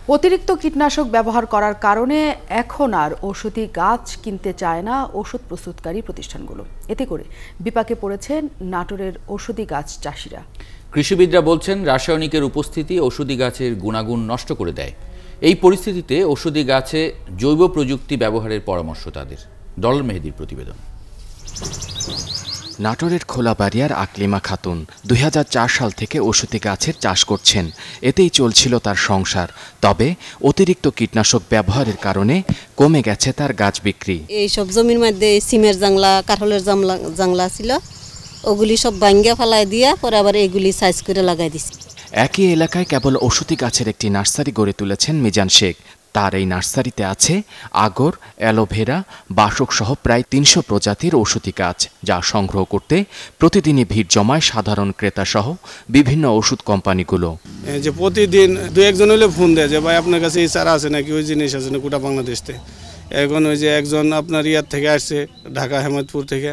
অতিরিক্ত কীটনাশক ব্যবহার করার কারণে এখন আর ঔষধি গাছ কিনতে চায় না ওষুধ প্রস্তুতকারী প্রতিষ্ঠানগুলো। এতে করে বিপাকে পড়েছেন নাটোরের ঔষধি গাছ চাষিরা। কৃষিবিদরা বলছেন, রাসায়নিকের উপস্থিতি ঔষধি গাছের গুণাগুণ নষ্ট করে দেয়। এই পরিস্থিতিতে ঔষধি গাছে জৈব প্রযুক্তি ব্যবহারের পরামর্শ তাদের। ডলার মেহেদির প্রতিবেদন। নাটোরের খোলাবাড়িয়ার আকলিমা খাতুন ২০০৪ সাল থেকে ঔষধি গাছের চাষ করছেন। এতেই চলছিল তার সংসার। তবে অতিরিক্ত কীটনাশক ব্যবহারের কারণে কমে গেছে তার গাছ বিক্রি। এই সব জমির মধ্যে সিমের জাংলা, কাঠলের জাংলা ছিল, ওগুলি সব ভাঙ্গা ফেলায় দিয়া পরে আবার এগুলি সাইজ করে লাগাই দিছি। একই এলাকায় কেবল ঔষধি গাছের একটি নার্সারি গড়ে তুলেছেন মিজান শেখ। তার এই নার্সারিতে আছে আগর, অ্যালোভেরা, বাসক সহ প্রায় ৩০০ প্রজাতির ঔষধি গাছ, যা সংগ্রহ করতে প্রতিদিনই ভিড় জমায় সাধারণ ক্রেতা সহ বিভিন্ন ওষুধ কোম্পানিগুলো। যে প্রতিদিন দু একজন হলে ফোন দেয় যে ভাই আপনার কাছে এই চারা আছে নাকি, ওই জিনিস আছে না গোটা বাংলাদেশে। এখন ওই যে একজন আপনার ইয়ার থেকে আসছে, ঢাকা হেমায়তপুর থেকে।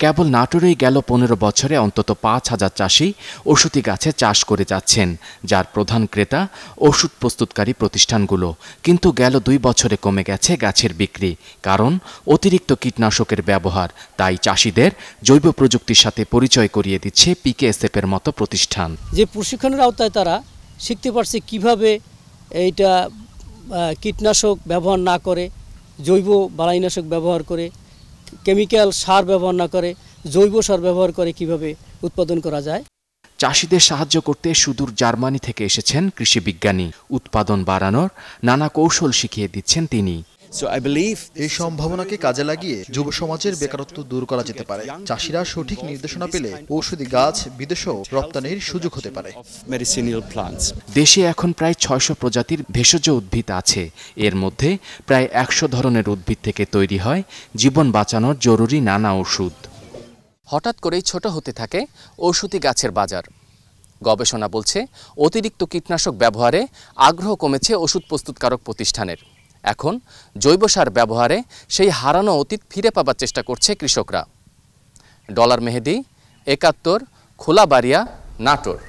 কেবল নাটোরেই গেল ১৫ বছরে অন্তত ৫,০০০ চাষি ঔষধি গাছে চাষ করে যাচ্ছেন, যার প্রধান ক্রেতা ওষুধ প্রস্তুতকারী প্রতিষ্ঠানগুলো। কিন্তু গেল ২ বছরে কমে গেছে গাছের বিক্রি, কারণ অতিরিক্ত কীটনাশকের ব্যবহার। তাই চাষিদের জৈব প্রযুক্তির সাথে পরিচয় করিয়ে দিচ্ছে পিকেএসএফ এর মতো প্রতিষ্ঠান। যে প্রশিক্ষণের আওতায় তারা শিখতে পারছে কিভাবে এইটা কীটনাশক ব্যবহার না করে, জৈব বালাইনাশক ব্যবহার করে, কেমিক্যাল সার ব্যবহার না করে জৈব সার ব্যবহার করে কিভাবে উৎপাদন করা যায়। চাষিদের সাহায্য করতে সুদূর জার্মানি থেকে এসেছেন কৃষি বিজ্ঞানী। উৎপাদন বাড়ানোর নানা কৌশল শিখিয়ে দিচ্ছেন তিনি। এই সম্ভাবনাকে কাজে লাগিয়ে যুব সমাজের বেকারত্ব দূর করা যেতে পারে। চাষিরা সঠিক নির্দেশনা পেলে ঔষধি গাছ বিদেশেও রপ্তানির সুযোগ হতে পারে। দেশে এখন প্রায় ৬০০ প্রজাতির ভেষজ উদ্ভিদ আছে। এর মধ্যে প্রায় ১০০ ধরনের উদ্ভিদ থেকে তৈরি হয় জীবন বাঁচানোর জরুরি নানা ওষুধ। হঠাৎ করেই ছোট হতে থাকে ঔষধি গাছের বাজার। গবেষণা বলছে, অতিরিক্ত কীটনাশক ব্যবহারে আগ্রহ কমেছে ওষুধ প্রস্তুতকারক প্রতিষ্ঠানের। এখন জৈব সার ব্যবহারে সেই হারানো অতীত ফিরে পাবার চেষ্টা করছে কৃষকরা। ডলার মেহেদি, ৭১, খোলাবাড়িয়া, নাটোর।